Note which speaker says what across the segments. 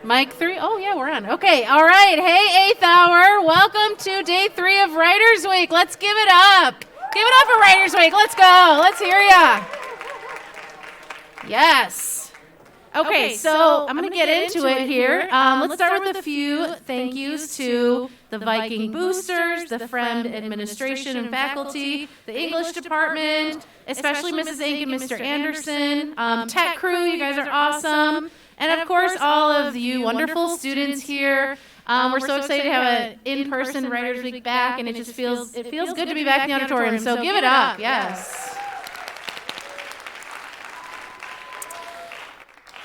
Speaker 1: Mic 3. Oh, yeah, we're on. Okay, all right. Hey, 8th hour. Welcome to day 3 of Writers Week. Let's give it up. Give it up for Writers Week. Let's go. Let's hear ya. Yes. Okay, so I'm going to get into it here. Let's start with a few thank yous to the Viking boosters, the Fremd administration and faculty, the English department, especially Mrs. Ink and Mr. Anderson, tech crew, you guys are awesome. And of course, all of you wonderful students here. We're so excited to have an in-person Writers Week back, and it just feels good to be back in the auditorium. So give it up, yes.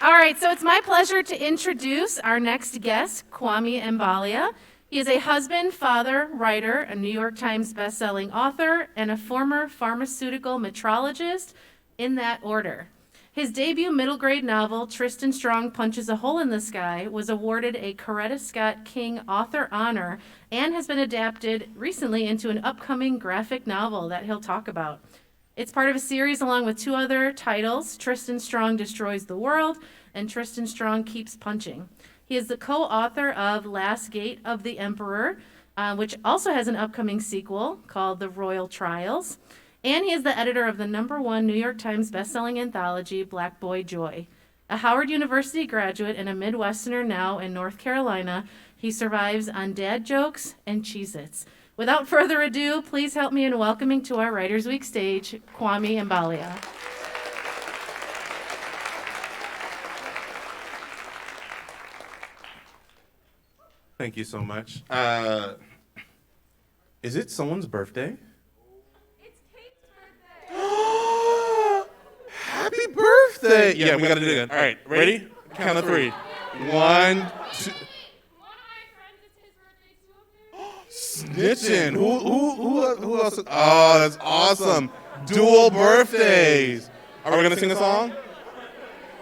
Speaker 1: All right, so it's my pleasure to introduce our next guest, Kwami Ambalia. He is a husband, father, writer, a New York Times bestselling author, and a former pharmaceutical metrologist, in that order. His debut middle grade novel, Tristan Strong Punches a Hole in the Sky, was awarded a Coretta Scott King Author Honor and has been adapted recently into an upcoming graphic novel that he'll talk about. It's part of a series along with 2 other titles, Tristan Strong Destroys the World and Tristan Strong Keeps Punching. He is the co-author of Last Gate of the Emperor, which also has an upcoming sequel called The Royal Trials. And he is the editor of the #1 New York Times bestselling anthology, Black Boy Joy. A Howard University graduate and a Midwesterner now in North Carolina, he survives on dad jokes and Cheez-Its. Without further ado, please help me in welcoming to our Writers Week stage, Kwami Ambalia.
Speaker 2: Thank you so much. Is it someone's birthday? Happy birthday! Yeah, we gotta do it again. All right, ready? Count of 3. 1, 2.
Speaker 3: One of my friends, it's his birthday too.
Speaker 2: Snitching. Who else? Oh, that's awesome. Dual birthdays. Are we gonna sing a song?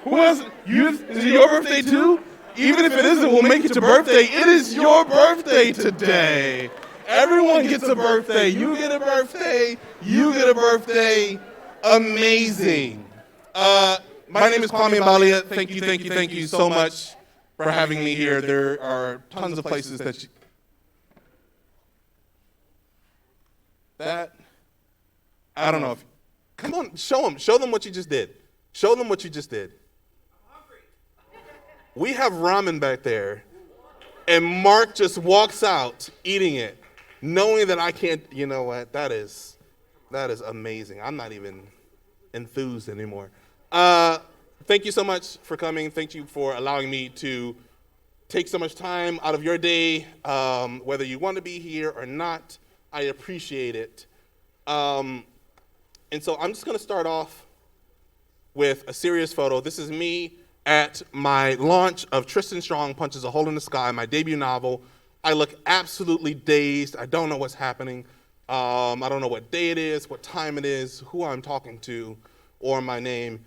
Speaker 2: Who else? Is it your birthday too? Even if it isn't, we'll make it your birthday. It is your birthday today. Everyone gets a birthday. You get a birthday. You get a birthday. Amazing. My name is Kwami Ambalia. Thank you so much for having me here. There are tons of places I don't know if, come on, show them what you just did. Show them what you just did. We have ramen back there, and Mark just walks out eating it, knowing that I can't, you know what, that is amazing. I'm not even enthused anymore. Thank you so much for coming. Thank you for allowing me to take so much time out of your day, whether you want to be here or not. I appreciate it. And so I'm just going to start off with a serious photo. This is me at my launch of Tristan Strong Punches a Hole in the Sky, my debut novel. I look absolutely dazed. I don't know what's happening. I don't know what day it is, what time it is, who I'm talking to, or my name,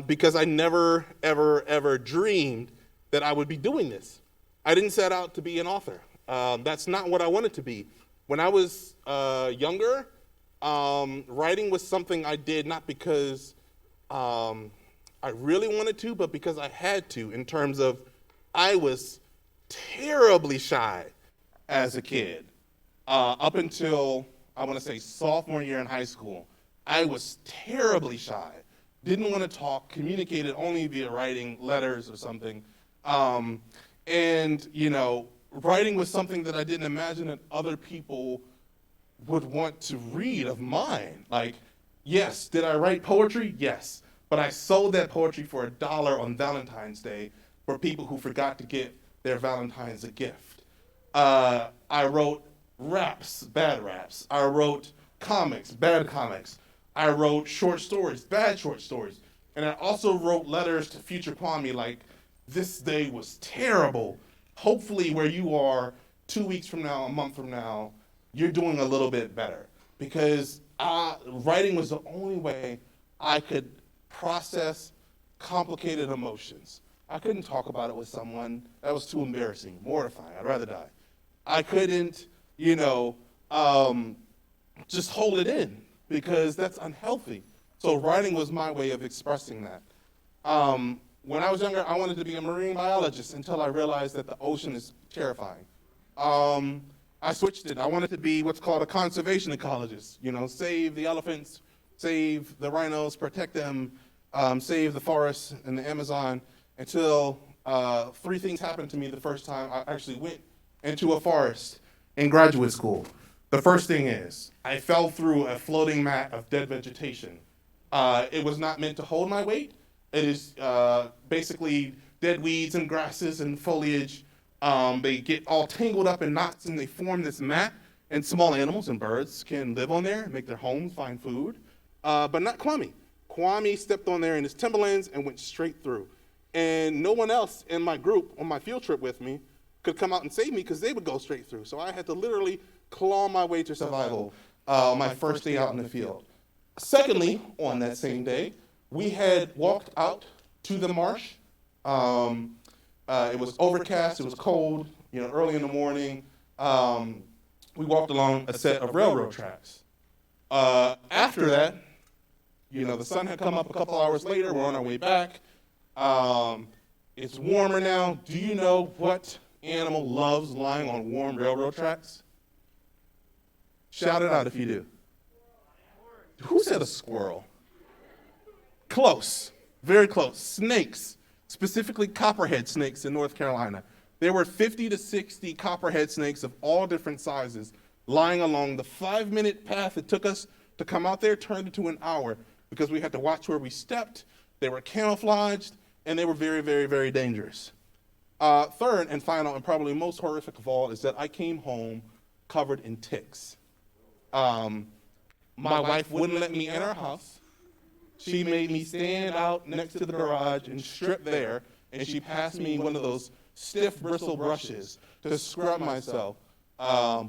Speaker 2: because I never, ever dreamed that I would be doing this. I didn't set out to be an author. That's not what I wanted to be. When I was younger, writing was something I did not because I really wanted to, but because I had to, in terms of I was terribly shy as a kid. Up until, I want to say, sophomore year in high school, I was terribly shy. Didn't want to talk, communicated only via writing letters or something. And, writing was something that I didn't imagine that other people would want to read of mine. Like, yes, did I write poetry? Yes. But I sold that poetry for $1 on Valentine's Day for people who forgot to get their Valentines a gift. I wrote raps, bad raps. I wrote comics, bad comics. I wrote short stories, bad short stories. And I also wrote letters to future Kwami like, this day was terrible. Hopefully where you are 2 weeks from now, a month from now, you're doing a little bit better. Because writing was the only way I could process complicated emotions. I couldn't talk about it with someone. That was too embarrassing, mortifying. I'd rather die. I couldn't, just hold it in because that's unhealthy. So writing was my way of expressing that. When I was younger, I wanted to be a marine biologist until I realized that the ocean is terrifying. I switched it. I wanted to be what's called a conservation ecologist. You know, save the elephants, save the rhinos, protect them, save the forests and the Amazon, until three things happened to me the first time I actually went into a forest in graduate school. The first thing is, I fell through a floating mat of dead vegetation. It was not meant to hold my weight. It is basically dead weeds and grasses and foliage. They get all tangled up in knots and they form this mat, and small animals and birds can live on there, make their homes, find food, but not Kwami. Kwami stepped on there in his Timberlands and went straight through. And no one else in my group on my field trip with me could come out and save me because they would go straight through. So I had to literally claw my way to survival my first day out in the field. Secondly, on that same day, we had walked out to the marsh. It was overcast, it was cold, early in the morning. We walked along a set of railroad tracks. After that, the sun had come up a couple hours later, we're on our way back. It's warmer now. Do you know what animal loves lying on warm railroad tracks? Shout it out if you do. Who said a squirrel? Close, very close. Snakes, specifically copperhead snakes in North Carolina. There were 50 to 60 copperhead snakes of all different sizes lying along the 5-minute path it took us to come out there, turned into an hour because we had to watch where we stepped. They were camouflaged, and they were very, very, very dangerous. Third and final, and probably most horrific of all, is that I came home covered in ticks. My wife wouldn't let me in our house. She made me stand out next to the garage and strip there, and she passed me one of those stiff bristle brushes to scrub myself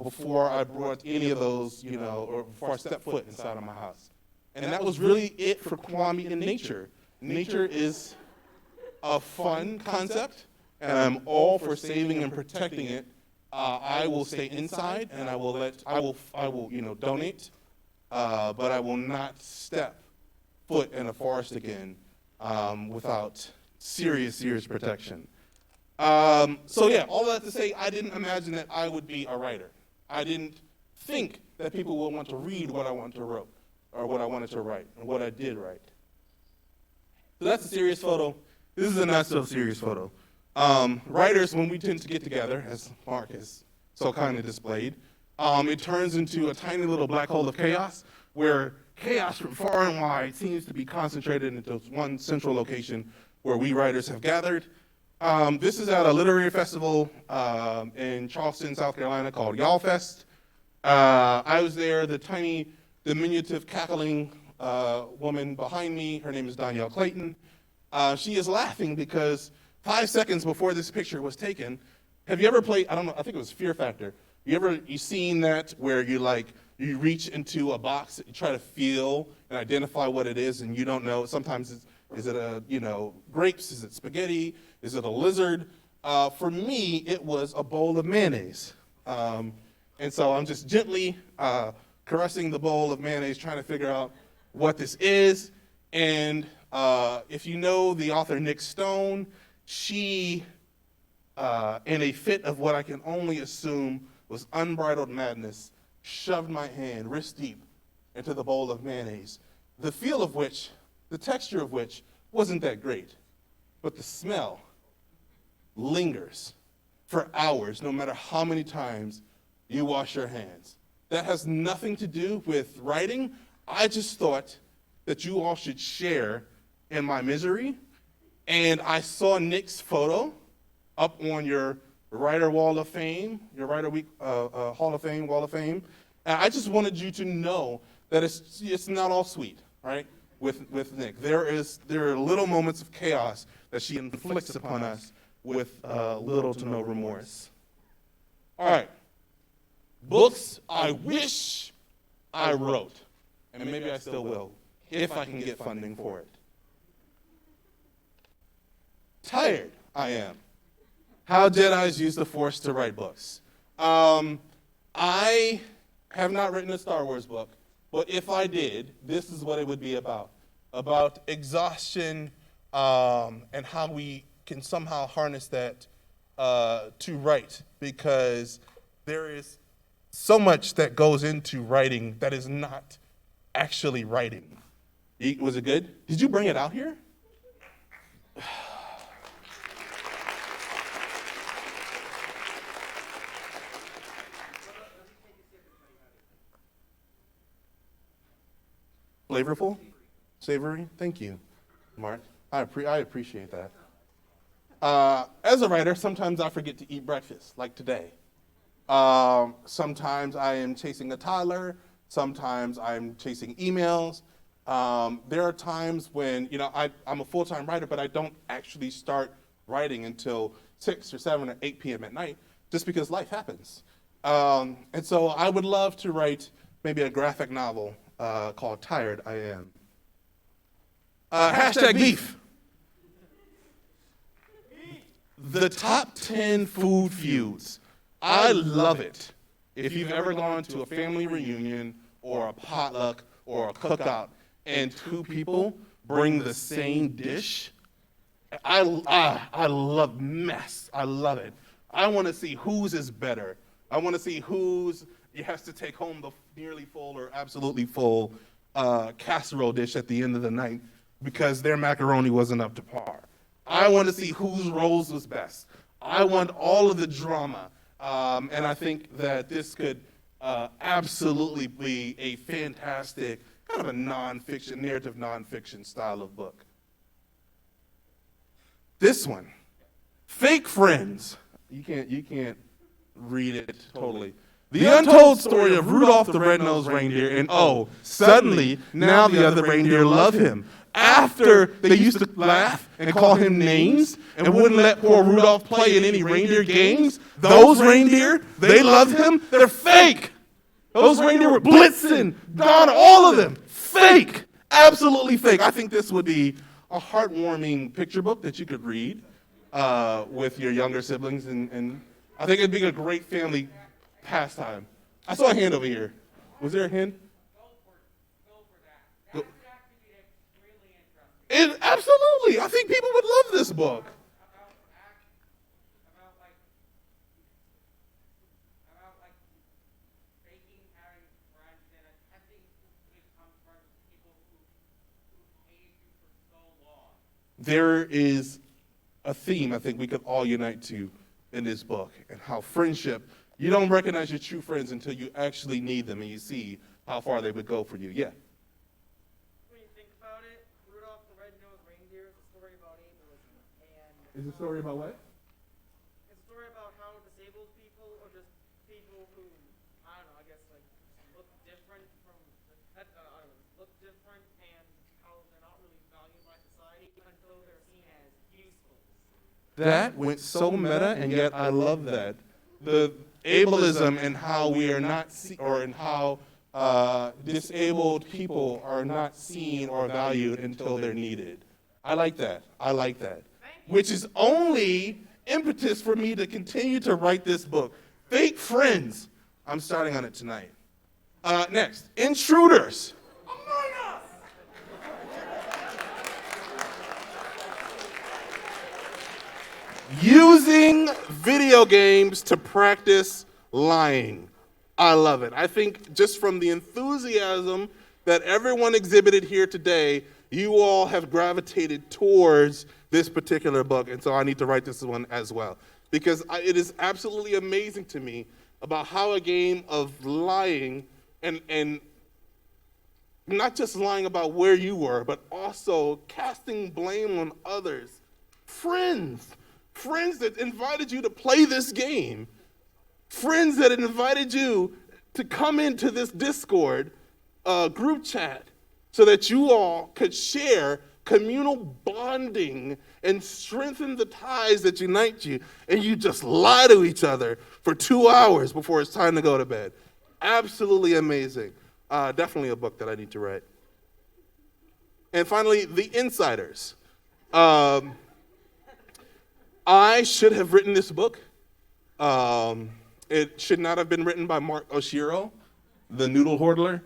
Speaker 2: before I brought any of those, or before I stepped foot inside of my house. And that was really it for Kwami in nature. Nature is a fun concept, and I'm all for saving and protecting it. I will stay inside, and I will donate, but I will not step foot in a forest again without serious protection. So yeah, all that to say, I didn't imagine that I would be a writer. I didn't think that people would want to read what I wanted to write, or what I wanted to write, and what I did write. So that's a serious photo. This is a not so serious photo. Writers, when we tend to get together, as Mark has so kindly displayed, it turns into a tiny little black hole of chaos, where chaos from far and wide seems to be concentrated into one central location where we writers have gathered. This is at a literary festival in Charleston, South Carolina called Y'all Fest. I was there. The tiny, diminutive, cackling woman behind me, her name is Danielle Clayton. She is laughing because 5 seconds before this picture was taken, have you ever played, I don't know, I think it was Fear Factor. You seen that where you reach into a box, you try to feel and identify what it is, and you don't know. Sometimes is it grapes? Is it spaghetti? Is it a lizard? For me, it was a bowl of mayonnaise. And so I'm just gently caressing the bowl of mayonnaise, trying to figure out what this is. And if you know the author Nick Stone, she, in a fit of what I can only assume was unbridled madness, shoved my hand wrist deep into the bowl of mayonnaise, the feel of which, the texture of which, wasn't that great, but the smell lingers for hours, no matter how many times you wash your hands. That has nothing to do with writing. I just thought that you all should share in my misery, and I saw Nick's photo up on your Writer Wall of Fame, your Writer Week Hall of Fame, Wall of Fame, and I just wanted you to know that it's not all sweet, right? With Nick, there are little moments of chaos that she inflicts upon us with little to no remorse. All right, books I wish I wrote, and maybe I still will, if I can get funding for it. Tired I am. How Jedis use the Force to write books. I have not written a Star Wars book, but if I did, this is what it would be about exhaustion, and how we can somehow harness that to write, because there is so much that goes into writing that is not actually writing. Was it good? Did you bring it out here? Flavorful? Savory? Thank you, Mark. I appreciate that. As a writer, sometimes I forget to eat breakfast, like today. Sometimes I am chasing a toddler. Sometimes I'm chasing emails. There are times when, I'm a full-time writer, but I don't actually start writing until 6 or 7 or 8 p.m. at night, just because life happens. And so I would love to write maybe a graphic novel called Tired I Am. Hashtag beef. The top 10 food feuds. I love it. If you've ever gone to a family reunion or a potluck or a cookout and 2 people bring the same dish, I love mess. I love it. I want to see whose is better. I want to see whose has to take home the nearly full or absolutely full casserole dish at the end of the night because their macaroni wasn't up to par. I want to see whose rolls was best. I want all of the drama. And I think that this could absolutely be a fantastic kind of a narrative nonfiction style of book. This one, Fake Friends. You can't read it totally. The untold story of Rudolph the Red-Nosed Reindeer, and suddenly now the other reindeer love him. After they used to laugh and call him names and wouldn't let poor Rudolph play in any reindeer games, those reindeer, they loved him. They're fake. Those reindeer were Blitzen, Donna, all of them. Fake. Absolutely fake. I think this would be a heartwarming picture book that you could read with your younger siblings, and I think it'd be a great family pastime. I saw a hand over here. Was there a hand? Absolutely. I think people would love this book.
Speaker 4: Faking having friends and attempting to become friends with people who hated you for so long.
Speaker 2: There is a theme I think we could all unite to in this book, and how friendship, you don't recognize your true friends until you actually need them and you see how far they would go for you. Yeah. Is it a story about what?
Speaker 4: It's a story about how disabled people, or just people who, I don't know, I guess like look different and how they're not really valued by society until they're seen as useful.
Speaker 2: That went so meta, and yet I love that. The ableism and how we are not, and how disabled people are not seen or valued until they're needed. I like that. Which is only impetus for me to continue to write this book. Fake Friends. I'm starting on it tonight. Next, Intruders. Using video games to practice lying. I love it. I think just from the enthusiasm that everyone exhibited here today, you all have gravitated towards this particular book, and so I need to write this one as well. Because it is absolutely amazing to me about how a game of lying, and not just lying about where you were, but also casting blame on others. Friends that invited you to play this game. Friends that invited you to come into this Discord group chat so that you all could share communal bonding and strengthen the ties that unite you, and you just lie to each other for 2 hours before it's time to go to bed. Absolutely amazing. Definitely a book that I need to write. And finally, The Insiders. I should have written this book. It should not have been written by Mark Oshiro, the noodle hoarder.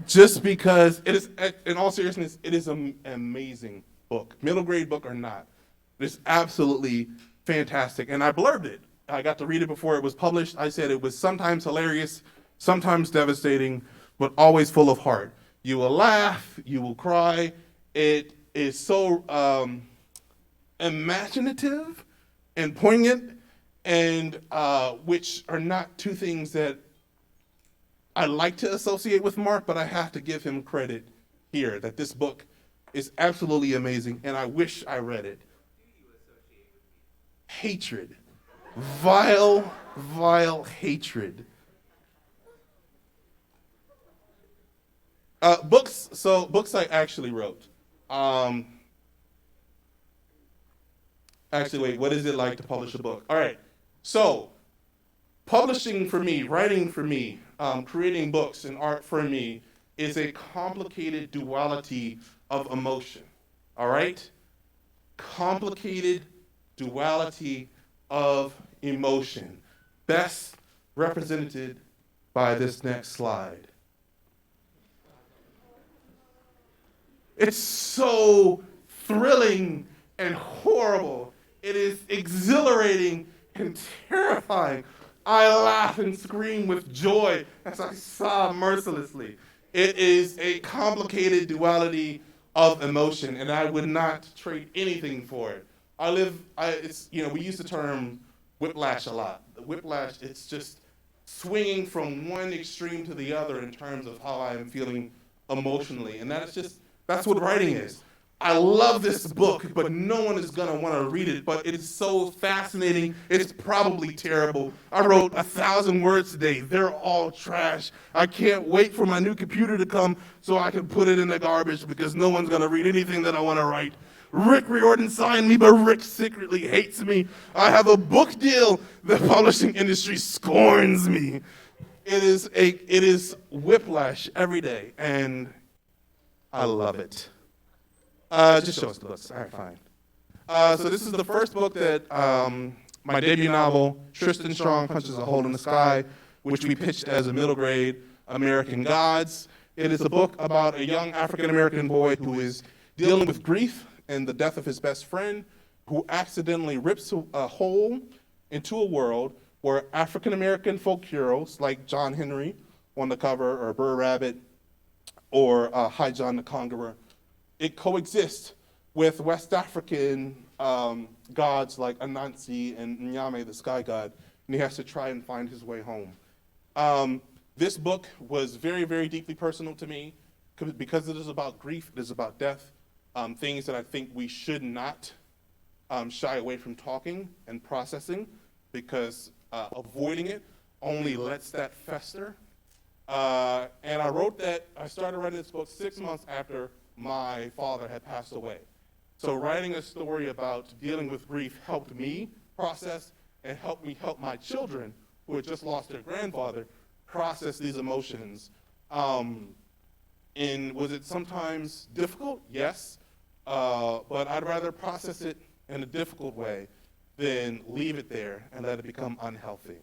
Speaker 2: Just because it is, in all seriousness, it is an amazing book, middle grade book or not. It's absolutely fantastic. And I blurbed it. I got to read it before it was published. I said it was sometimes hilarious, sometimes devastating, but always full of heart. You will laugh, you will cry. It is so imaginative and poignant, and which are not two things that I like to associate with Mark, but I have to give him credit here that this book is absolutely amazing, and I wish I read it. Hatred. Vile, vile hatred. Books I actually wrote. Actually, wait, what is it like to publish a book? All right, so publishing for me, writing for me, creating books and art for me is a complicated duality of emotion, all right? Complicated duality of emotion, best represented by this next slide. It's so thrilling and horrible. It is exhilarating and terrifying. I laugh and scream with joy as I sob mercilessly. It is a complicated duality of emotion, and I would not trade anything for it. We use the term whiplash a lot. The whiplash, it's just swinging from one extreme to the other in terms of how I am feeling emotionally, and that's what writing is. I love this book, but no one is going to want to read it, but it is so fascinating. It's probably terrible. I wrote 1,000 words today. They're all trash. I can't wait for my new computer to come so I can put it in the garbage because no one's going to read anything that I want to write. Rick Riordan signed me, but Rick secretly hates me. I have a book deal. The publishing industry scorns me. It is whiplash every day, and I love it. Just show us the books. All right, fine. So this is the first book that my debut novel, Tristan Strong Punches a Hole in the Sky, which we pitched as a middle grade American Gods. It is a book about a young African-American boy who is dealing with grief and the death of his best friend, who accidentally rips a hole into a world where African-American folk heroes like John Henry on the cover, or Burr Rabbit, or High John the Conqueror, it coexists with West African gods like Anansi and Nyame, the sky god, and he has to try and find his way home. This book was very, very deeply personal to me because it is about grief, it is about death, things that I think we should not shy away from talking and processing, because avoiding it only lets that fester. And I started writing this book 6 months after my father had passed away. So writing a story about dealing with grief helped me process and helped me help my children, who had just lost their grandfather, process these emotions. And was it sometimes difficult? Yes. But I'd rather process it in a difficult way than leave it there and let it become unhealthy.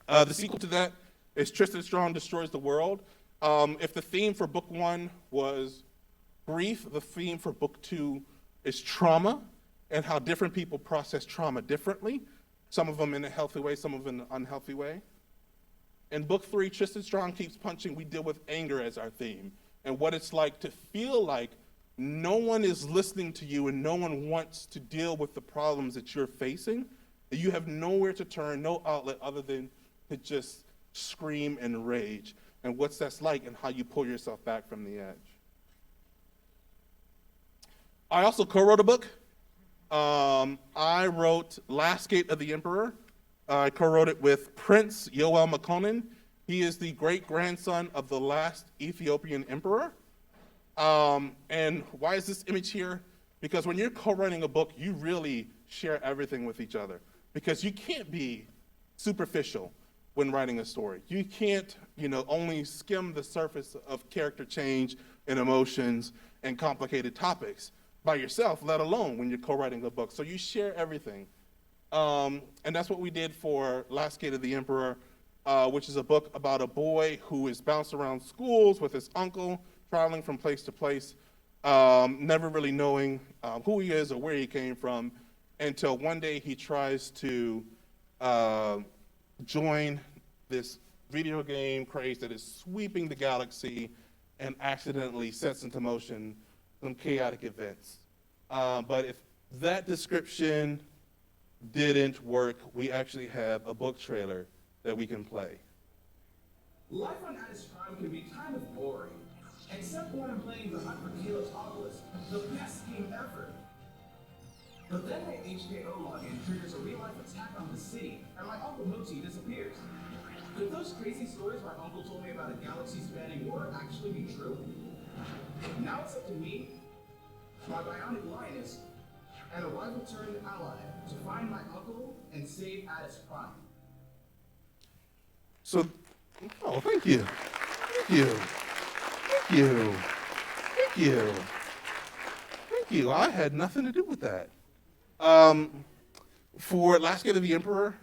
Speaker 2: The sequel to that is Tristan Strong Destroys the World. If the theme for book 1 was grief, the theme for book 2 is trauma and how different people process trauma differently, some of them in a healthy way, some of them in an unhealthy way. In book 3, Tristan Strong Keeps Punching, we deal with anger as our theme and what it's like to feel like no one is listening to you and no one wants to deal with the problems that you're facing. You have nowhere to turn, no outlet other than to just scream and rage, and what's that's like and how you pull yourself back from the edge. I also co-wrote a book. I wrote Last Gate of the Emperor. I co-wrote it with Prince Yoel Makonnen. He is the great-grandson of the last Ethiopian emperor. And why is this image here? Because when you're co-writing a book, you really share everything with each other, because you can't be superficial when writing a story. You can't, only skim the surface of character change and emotions and complicated topics by yourself, let alone when you're co-writing a book. So you share everything. And that's what we did for Last Gate of the Emperor, which is a book about a boy who is bounced around schools with his uncle, traveling from place to place. never really knowing who he is or where he came from, until one day he tries to join this video game craze that is sweeping the galaxy and accidentally sets into motion some chaotic events. But if that description didn't work, we actually have a book trailer that we can play.
Speaker 5: Life on Addis Prime can be kind of boring, except when I'm playing the Hunt for Caleb's Obelisk, the best game ever. But then my HKO login triggers a real-life attack on the city, and my Uncle Moti disappears. Could those crazy stories my uncle told me about a galaxy-spanning war actually be true? Now it's up to me, my bionic lioness, and a rival-turned ally to find my uncle and save Addis Prime.
Speaker 2: So, oh, thank you. Thank you. Thank you. Thank you. Thank you. I had nothing to do with that. For Last Gate of the Emperor,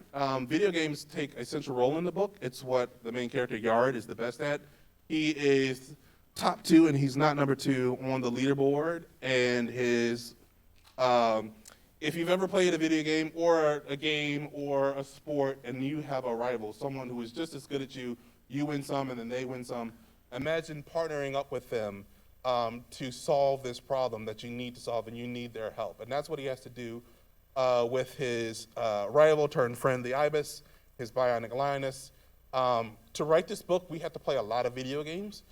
Speaker 2: video games take a central role in the book. It's what the main character, Yard, is the best at. He is top 2, and he's not number 2 on the leaderboard. And his, if you've ever played a video game or a sport, and you have a rival, someone who is just as good at you, you win some and then they win some, imagine partnering up with them to solve this problem that you need to solve, and you need their help. And that's what he has to do with his rival turned friend, the Ibis, his bionic lioness. To write this book, we had to play a lot of video games.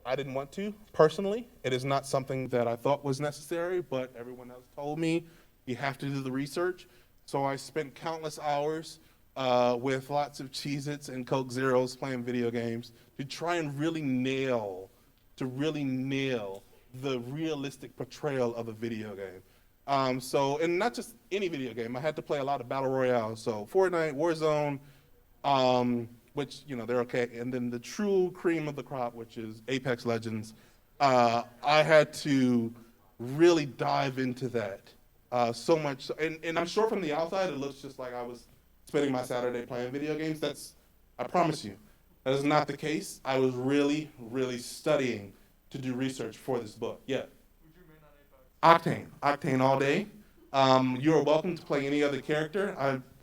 Speaker 2: I didn't want to, personally. It is not something that I thought was necessary, but everyone else told me you have to do the research. So I spent countless hours with lots of Cheez-Its and Coke Zeros playing video games to try and really nail the realistic portrayal of a video game. And not just any video game. I had to play a lot of battle royale. So Fortnite, Warzone, which, they're okay. And then the true cream of the crop, which is Apex Legends. I had to really dive into that so much. And I'm sure from the outside, it looks just like I was spending my Saturday playing video games. I promise you, that is not the case. I was really, really studying to do research for this book. Yeah. Octane all day. You are welcome to play any other character.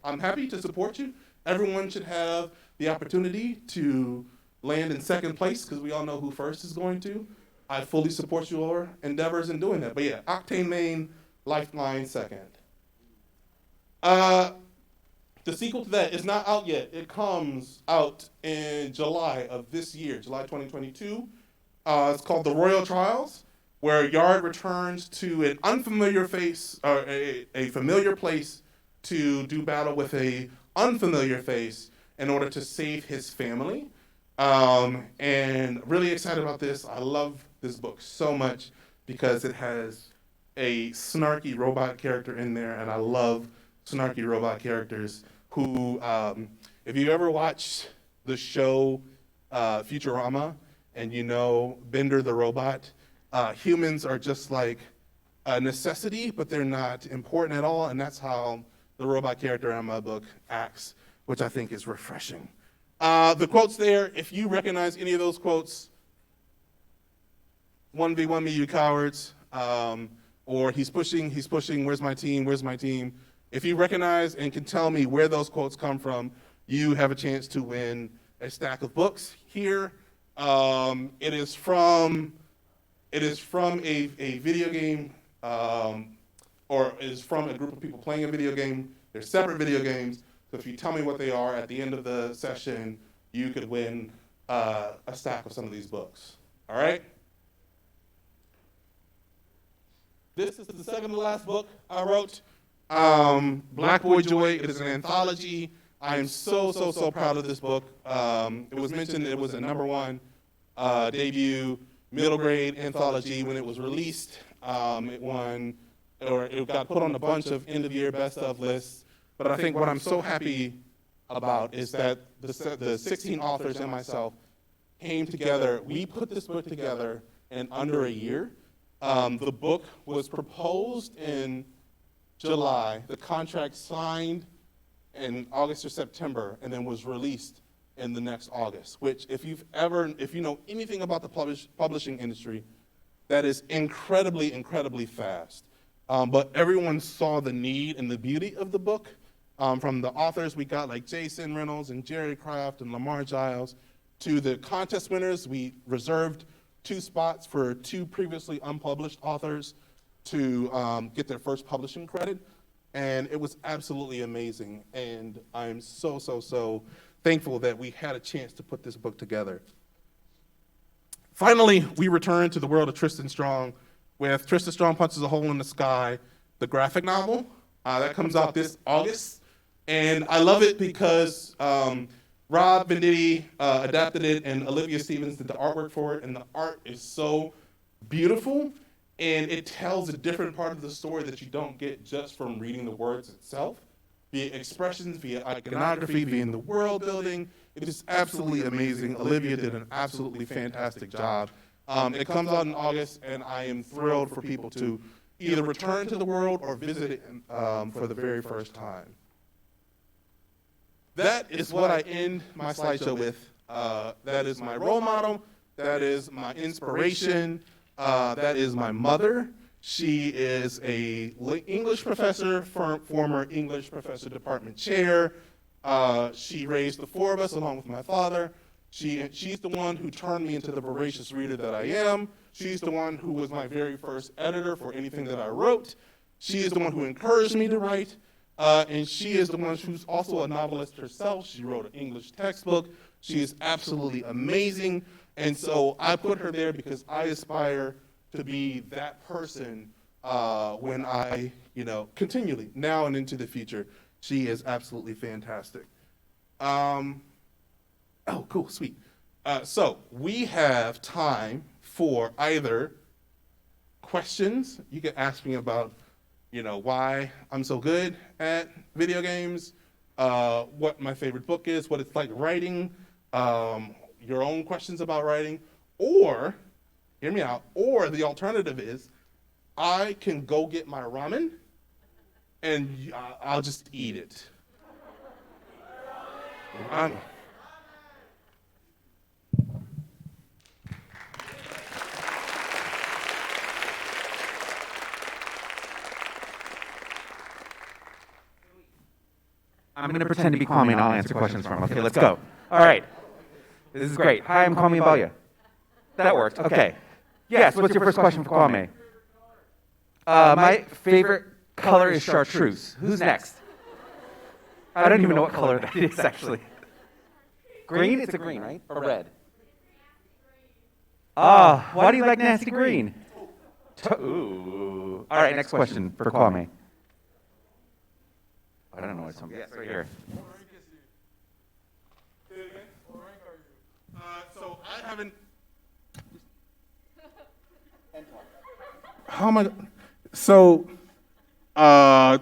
Speaker 2: I'm happy to support you. Everyone should have the opportunity to land in second place, because we all know who first is going to. I fully support your endeavors in doing that. But yeah, Octane main, Lifeline second. The sequel to that is not out yet. It comes out in July of this year, July 2022. It's called The Royal Trials, where Yard returns to an unfamiliar face, or a familiar place, to do battle with a unfamiliar face in order to save his family. And really excited about this. I love this book so much because it has a snarky robot character in there, and I love snarky robot characters who, if you ever watched the show Futurama, and Bender the robot, humans are just like a necessity, but they're not important at all, and that's how the robot character in my book acts, which I think is refreshing. The quotes there, if you recognize any of those quotes, 1v1 me, you cowards, or he's pushing, where's my team? If you recognize and can tell me where those quotes come from, you have a chance to win a stack of books here. It is from a video game, or it is from a group of people playing a video game. They're separate video games. So if you tell me what they are at the end of the session, you could win a stack of some of these books. All right? This is the second to last book I wrote. Black Boy Joy. It is an anthology. I am so proud of this book. It was mentioned it was a #1 debut middle grade anthology when it was released. It got put on a bunch of end of year best of lists. But I think what I'm so happy about is that the 16 authors and myself came together. We put this book together in under a year. The book was proposed in July. The contract signed in August or September, and then was released in the next August, which if you know anything about the publishing industry, that is incredibly, incredibly fast. But everyone saw the need and the beauty of the book. From the authors we got like Jason Reynolds and Jerry Craft and Lamar Giles, to the contest winners, we reserved 2 spots for 2 previously unpublished authors to get their first publishing credit. And it was absolutely amazing. And I'm so, so, so thankful that we had a chance to put this book together. Finally, we return to the world of Tristan Strong with Tristan Strong Punches a Hole in the Sky, the graphic novel. That comes out this August. And I love it because Rob Venditti adapted it and Olivia Stevens did the artwork for it. And the art is so beautiful. And it tells a different part of the story that you don't get just from reading the words itself, via expressions, via iconography, via the world building. It is absolutely amazing. Olivia did an absolutely fantastic job. It comes out in August, and I am thrilled for people to either return to the world or visit it for the very first time. That is what I end my slideshow with. That is my role model. That is my inspiration. That is my mother. She is a English professor, former English professor department chair. She raised the 4 of us along with my father. She's the one who turned me into the voracious reader that I am. She's the one who was my very first editor for anything that I wrote. She is the one who encouraged me to write. And she is the one who's also a novelist herself. She wrote an English textbook. She is absolutely amazing. And so I put her there because I aspire to be that person when I, continually, now and into the future. She is absolutely fantastic. Oh, cool, sweet. So we have time for either questions. You can ask me about, why I'm so good at video games, what my favorite book is, what it's like writing, your own questions about writing, or, hear me out, or the alternative is I can go get my ramen and I'll just eat it.
Speaker 6: I'm going to pretend to be Kwami and I'll answer questions for him. Okay, let's go. All right. This is great. Hi, I'm Kwami Ambalia. That worked. Okay. Yes, what's your first question for Kwame? My favorite color is chartreuse. Who's next? I don't even know what color that is, actually. Green? It's a green, right? Or red? Why do you like nasty green? Ooh. All right, next question for Kwame. I don't know what it's yes, right here.
Speaker 2: So I haven't. How am I? So, I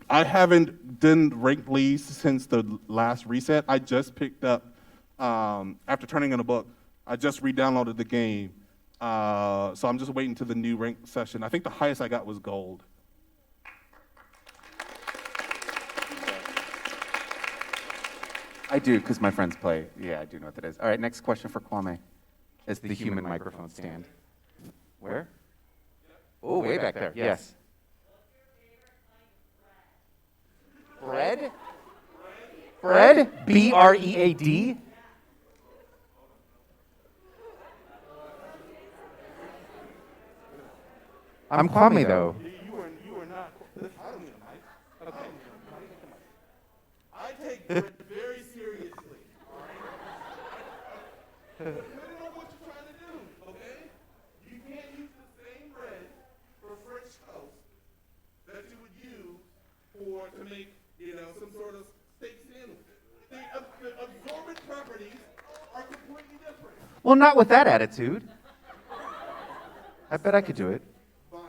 Speaker 2: haven't done ranked leads since the last reset. I just picked up after turning in a book. I just re-downloaded the game, so I'm just waiting to the new ranked session. I think the highest I got was gold.
Speaker 6: I do, because my friends play. Yeah, I do know what that is. All right, next question for Kwame. Is the human microphone stand. Where? Oh, way back there. Yes. Bread? Bread? B-R-E-A-D? I'm Kwame, though.
Speaker 2: You are not. I don't need a mic. Okay. I take bread very seriously. All right. Depending on what you're trying to do, okay? You can't use the same bread for French toast that you would use to make, some sort of steak sandwich. The absorbent properties are completely different.
Speaker 6: Well, not with that attitude. I bet I could do it.
Speaker 2: Vile.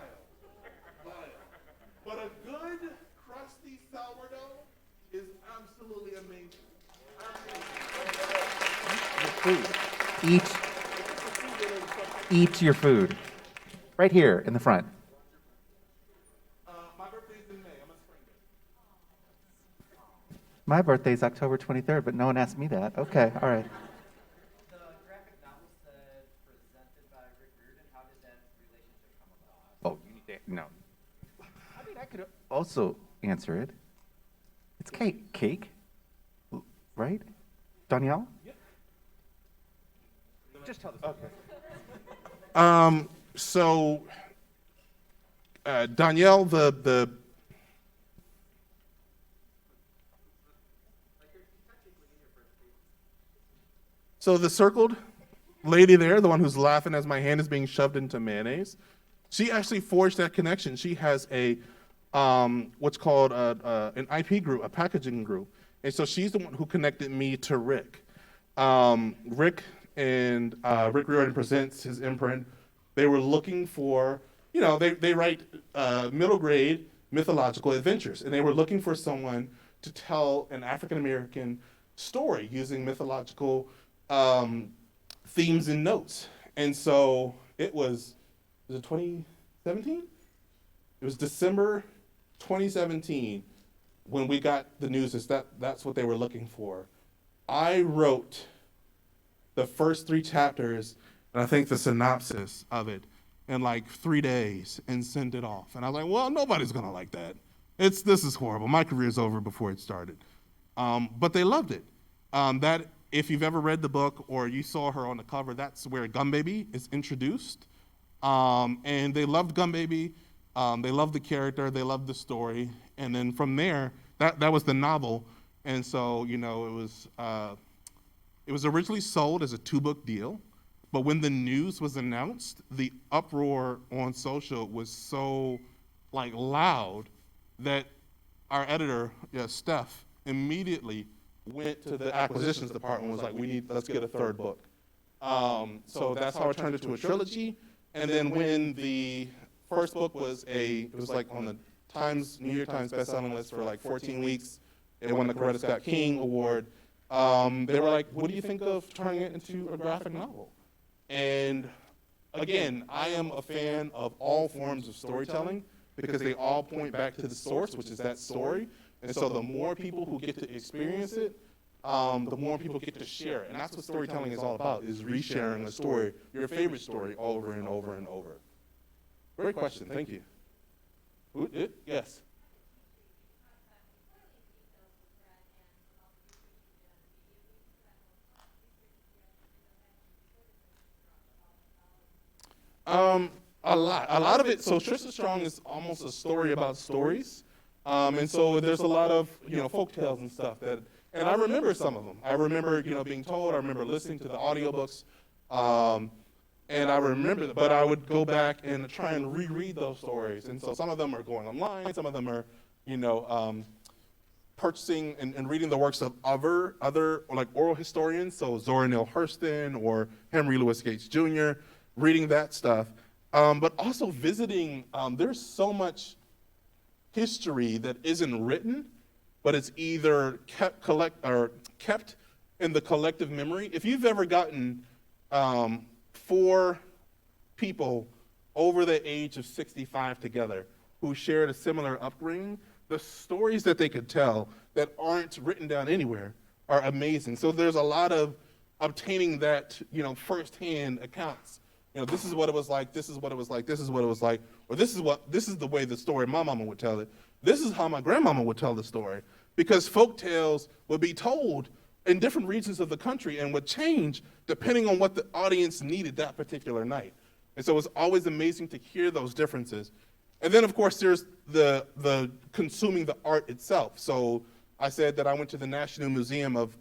Speaker 2: But a good crusty sourdough is absolutely amazing.
Speaker 6: Eat your food. Right here in the front.
Speaker 2: My birthday's in May. I'm a spring baby.
Speaker 6: My birthday's October 23rd, but no one asked me that. Okay, all right.
Speaker 4: The graphic novel said presented by Rick Riordan. How did that
Speaker 6: I could also answer it. It's cake. Cake? Right? Danielle? Just tell the story.
Speaker 2: So Danielle, so the circled lady there, the one who's laughing as my hand is being shoved into mayonnaise, she actually forged that connection. She has a what's called an IP group, a packaging group, and so she's the one who connected me to Rick. Rick and Rick Riordan Presents, his imprint. They were looking for, they write middle grade mythological adventures, and they were looking for someone to tell an African American story using mythological themes and notes. And so was it 2017? It was December 2017 when we got the news that's what they were looking for. I wrote the first 3 chapters, and I think the synopsis of it, in like 3 days and sent it off. And I was like, well, nobody's gonna like that. This is horrible. My career's over before it started. But they loved it. That, if you've ever read the book or you saw her on the cover, that's where Gun Baby is introduced. And they loved Gun Baby. They loved the character. They loved the story. And then from there, that was the novel. And so, it was originally sold as a 2-book deal. But when the news was announced, the uproar on social was so loud that our editor, Steph, immediately went to the acquisitions department and was like, let's get a 3rd book. So that's how it turned into a trilogy. And then when the first book was on the New York Times bestselling list for 14 weeks. It won the Coretta Scott King Award. They were like, what do you think of turning it into a graphic novel? And again, I am a fan of all forms of storytelling because they all point back to the source, which is that story. And so the more people who get to experience it, the more people get to share it. And that's what storytelling is all about, is resharing a story, your favorite story, over and over and over. Great question. Thank you. Yes. A lot of it. So Tristan Strong is almost a story about stories, and so there's a lot of folk tales and stuff and I remember some of them. I remember being told. I remember listening to the audiobooks, and I remember. But I would go back and try and reread those stories, and so some of them are going online. Some of them are purchasing and reading the works of other oral historians. So Zora Neale Hurston or Henry Louis Gates Jr. Reading that stuff. But also visiting, there's so much history that isn't written, but it's either kept in the collective memory. If you've ever gotten 4 people over the age of 65 together who shared a similar upbringing, the stories that they could tell that aren't written down anywhere are amazing. So there's a lot of obtaining that, firsthand accounts. This is what it was like, this is what it was like, this is what it was like, or this is the way the story my mama would tell it. This is how my grandmama would tell the story. Because folk tales would be told in different regions of the country and would change depending on what the audience needed that particular night. And so it's always amazing to hear those differences. And then, of course, there's the consuming the art itself. So I said that I went to the National Museum of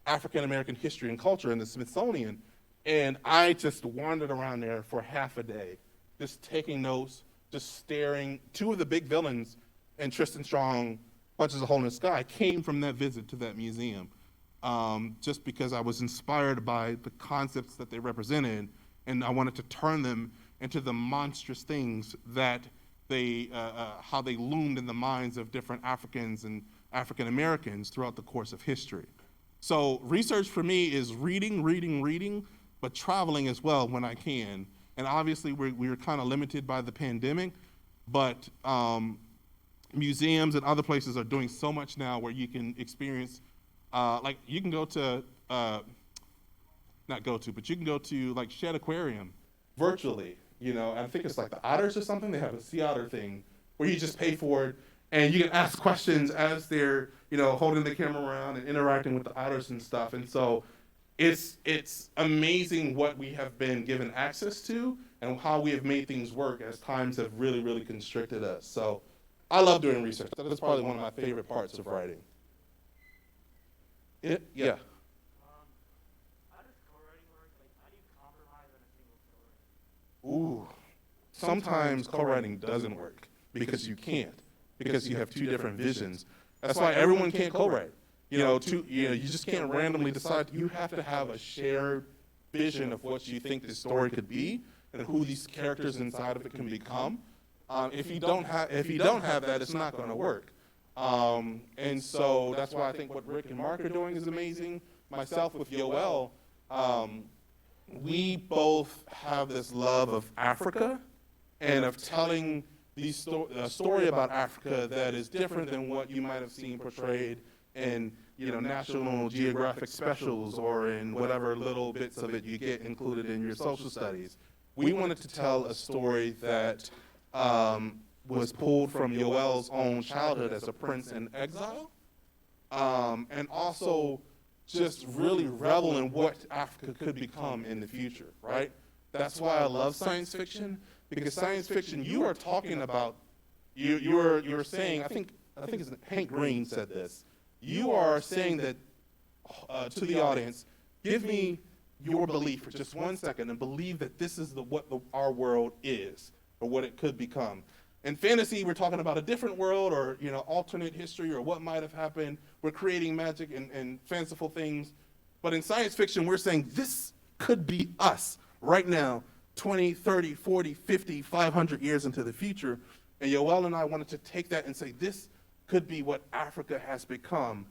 Speaker 2: African American History and Culture in the Smithsonian, and I just wandered around there for half a day, just taking notes, just staring. 2 of the big villains in Tristan Strong Punches a Hole in the Sky came from that visit to that museum, just because I was inspired by the concepts that they represented, and I wanted to turn them into the monstrous things that how they loomed in the minds of different Africans and African Americans throughout the course of history. So research for me is reading, but traveling as well when I can. And obviously we're kind of limited by the pandemic, but museums and other places are doing so much now where you can experience, you can go to, but you can go to Shedd Aquarium virtually. I think it's the otters or something. They have a sea otter thing where you just pay for it, and you can ask questions as they're, holding the camera around and interacting with the artists and stuff. And so it's amazing what we have been given access to and how we have made things work as times have really, really constricted us. So I love doing research. That is probably one of my favorite parts of writing. Yeah.
Speaker 4: How does co-writing work? Like, how do you compromise on a single story?
Speaker 2: Ooh. Sometimes co-writing doesn't work because you can't, because you have two different visions. That's why everyone can't co-write. You just can't randomly decide. You have to have a shared vision of what you think this story could be and who these characters inside of it can become. If you don't have that, it's not going to work. And so that's why I think what Rick and Mark are doing is amazing. Myself with Yoel, we both have this love of Africa and of telling a story about Africa that is different than what you might have seen portrayed in National Geographic specials or in whatever little bits of it you get included in your social studies. We wanted to tell a story that was pulled from Yoel's own childhood as a prince in exile, and also just really revel in what Africa could become in the future, right? That's why I love science fiction, because science fiction, you are talking about, you're saying, I think it's Hank Green said this, you are saying that to the audience, give me your belief for just 1 second and believe that this is what our world is, or what it could become. In fantasy, we're talking about a different world or alternate history or what might have happened. We're creating magic and fanciful things. But in science fiction, we're saying this could be us right now, 20, 30, 40, 50, 500 years into the future. And Yoel and I wanted to take that and say this could be what Africa has become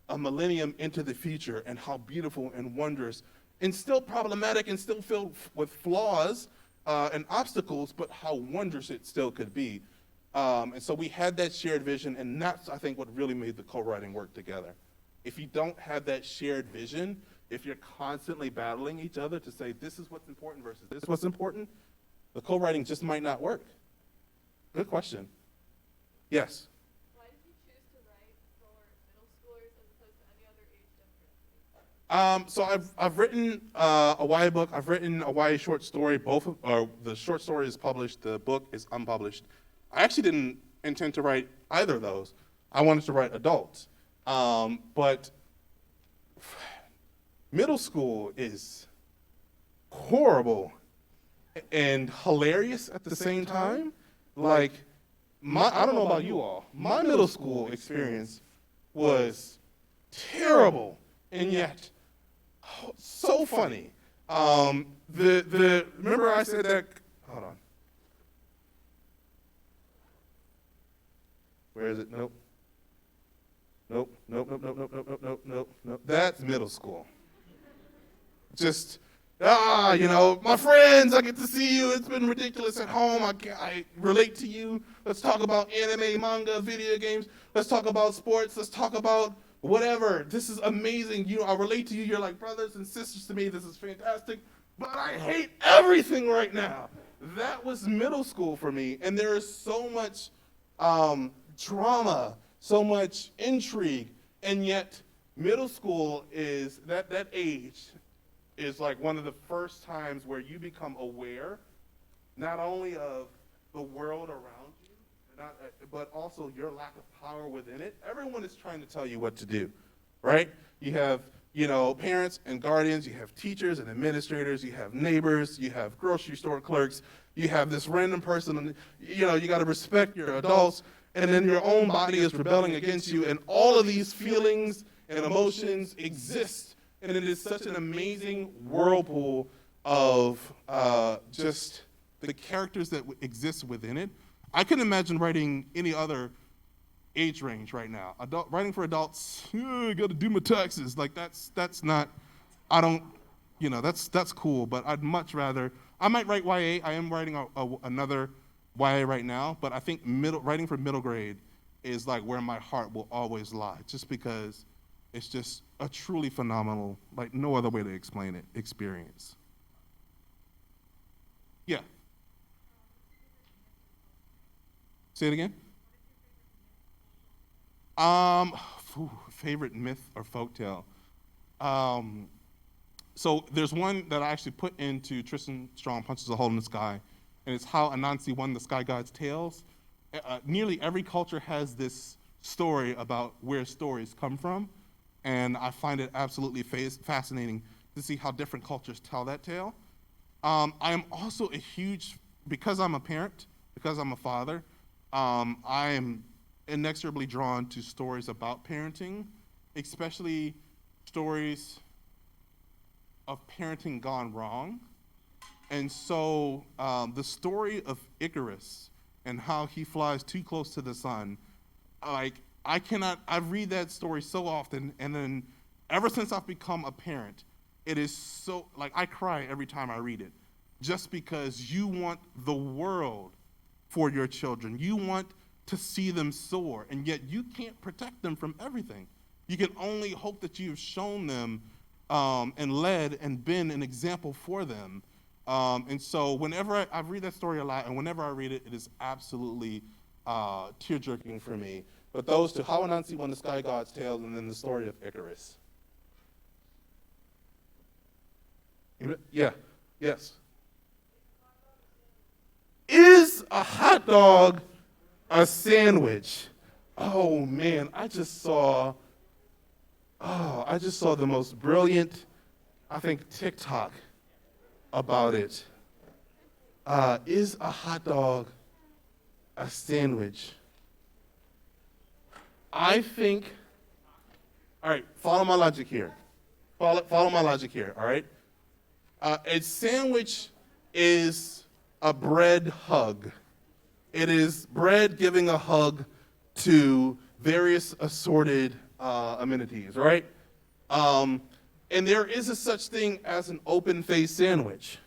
Speaker 2: a millennium into the future, and how beautiful and wondrous and still problematic and still filled with flaws and obstacles, but how wondrous it still could be. And so we had that shared vision, and that's, I think, what really made the co-writing work together. If you don't have that shared vision, if you're constantly battling each other to say this is what's important versus this is what's important, the co-writing just might not work. Good question. Yes?
Speaker 7: Why did you choose to write for middle schoolers as opposed to any other age demographic?
Speaker 2: So I've written a YA book. I've written a YA short story. The short story is published. The book is unpublished. I actually didn't intend to write either of those. I wanted to write adults. But middle school is horrible and hilarious at the same time. Like, I don't know about you all. My middle school experience was terrible and yet so funny. Remember I said that, hold on. Where is it? Nope. Nope. That's middle school. Just, my friends, I get to see you. It's been ridiculous at home. I relate to you. Let's talk about anime, manga, video games. Let's talk about sports. Let's talk about whatever. This is amazing. I relate to you. You're like brothers and sisters to me. This is fantastic. But I hate everything right now. That was middle school for me. And there is so much drama, so much intrigue. And yet middle school is, that age is like one of the first times where you become aware not only of the world around you, but also your lack of power within it. Everyone is trying to tell you what to do, right? You have, parents and guardians, you have teachers and administrators, you have neighbors, you have grocery store clerks, you have this random person, you got to respect your adults, and then your own body is rebelling against you, and all of these feelings and emotions exist. And it is such an amazing whirlpool of just the characters that exist within it. I couldn't imagine writing any other age range right now. Writing for adults, I got to do my taxes. Like that's not. I don't. That's cool. But I'd much rather. I might write YA. I am writing another YA right now. But I think writing for middle grade is like where my heart will always lie. Just because it's just a truly phenomenal, like no other way to explain it, experience. Yeah. Say it again. Favorite myth or folktale. So there's one that I actually put into Tristan Strong Punches a Hole in the Sky, and it's how Anansi won the Sky God's Tales. Nearly every culture has this story about where stories come from, and I find it absolutely fascinating to see how different cultures tell that tale. I am also because I'm a parent, because I'm a father, I am inexorably drawn to stories about parenting, especially stories of parenting gone wrong. And so the story of Icarus and how he flies too close to the sun, I read that story so often, and then ever since I've become a parent, it is so, I cry every time I read it, just because you want the world for your children. You want to see them soar, and yet you can't protect them from everything. You can only hope that you've shown them and led and been an example for them. And so whenever I read that story a lot, and whenever I read it, it is absolutely tear-jerking for me. But those two, how Anansi won the Sky God's Tale, and then the story of Icarus. Yeah, yes. Is a hot dog a sandwich? Oh man, I just saw the most brilliant, I think, TikTok about it. Is a hot dog a sandwich? I think, all right, follow my logic here. Follow my logic here, all right? A sandwich is a bread hug. It is bread giving a hug to various assorted amenities, right? And there is a such thing as an open-faced sandwich.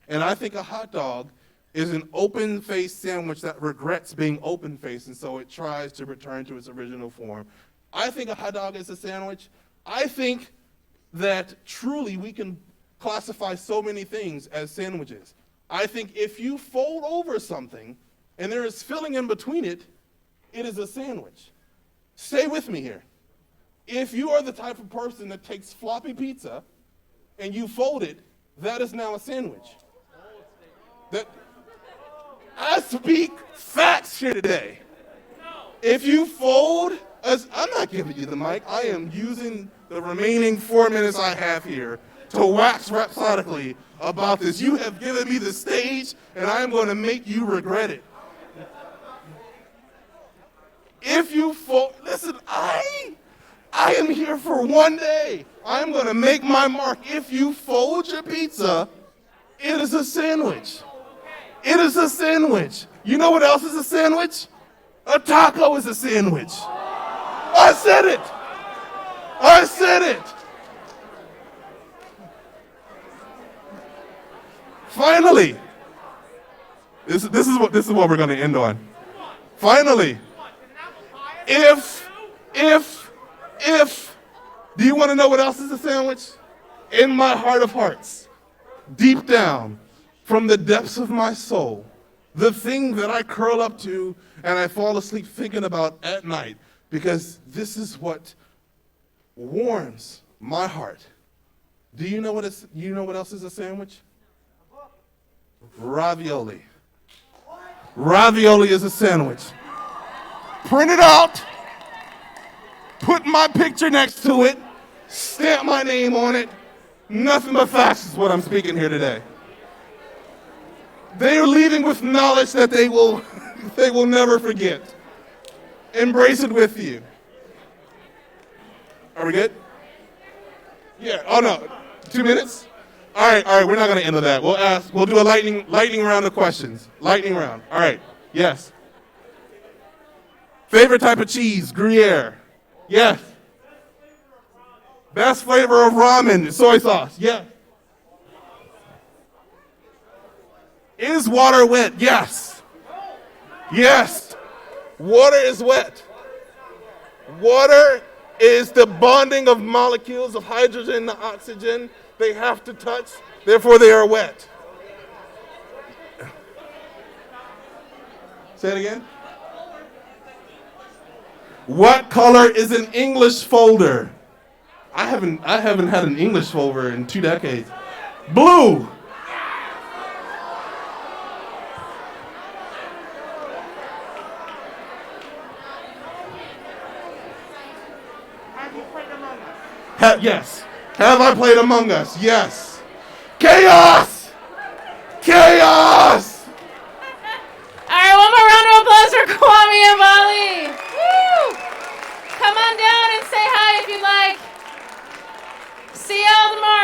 Speaker 2: And I think a hot dog is an open-faced sandwich that regrets being open-faced, and so it tries to return to its original form. I think a hot dog is a sandwich. I think that truly we can classify so many things as sandwiches. I think if you fold over something and there is filling in between it, it is a sandwich. Stay with me here. If you are the type of person that takes floppy pizza and you fold it, that is now a sandwich. I speak facts here today. If you fold, I'm not giving you the mic. I am using the remaining 4 minutes I have here to wax rhapsodically about this. You have given me the stage, and I am going to make you regret it. If you fold, listen, I am here for one day. I am going to make my mark. If you fold your pizza, it is a sandwich. It is a sandwich. You know what else is a sandwich? A taco is a sandwich. I said it. I said it. Finally, this is what we're going to end on. Finally, if, do you want to know what else is a sandwich? In my heart of hearts, deep down, from the depths of my soul, the thing that I curl up to and I fall asleep thinking about at night, because this is what warms my heart. Do you know what else is a sandwich? Ravioli. Ravioli is a sandwich. Print it out, put my picture next to it, stamp my name on it. Nothing but facts is what I'm speaking here today. They are leaving with knowledge that they will never forget. Embrace it with you. Are we good? Yeah. Oh no. 2 minutes? All right. We're not going to end with that. We'll do a lightning round of questions. Lightning round. All right. Yes. Favorite type of cheese? Gruyere. Yes. Best flavor of ramen? Soy sauce. Yes. Is water wet? Yes. Yes. Water is wet. Water is the bonding of molecules of hydrogen to oxygen. They have to touch, therefore they are wet. Say it again.
Speaker 3: What color is an English folder? I haven't had an English folder in 2 decades. Blue. Yes. Have I played Among Us? Yes. Chaos! Chaos!
Speaker 1: All right, one more round of applause for Kwami Ambalia. Woo! Come on down and say hi if you'd like. See y'all tomorrow.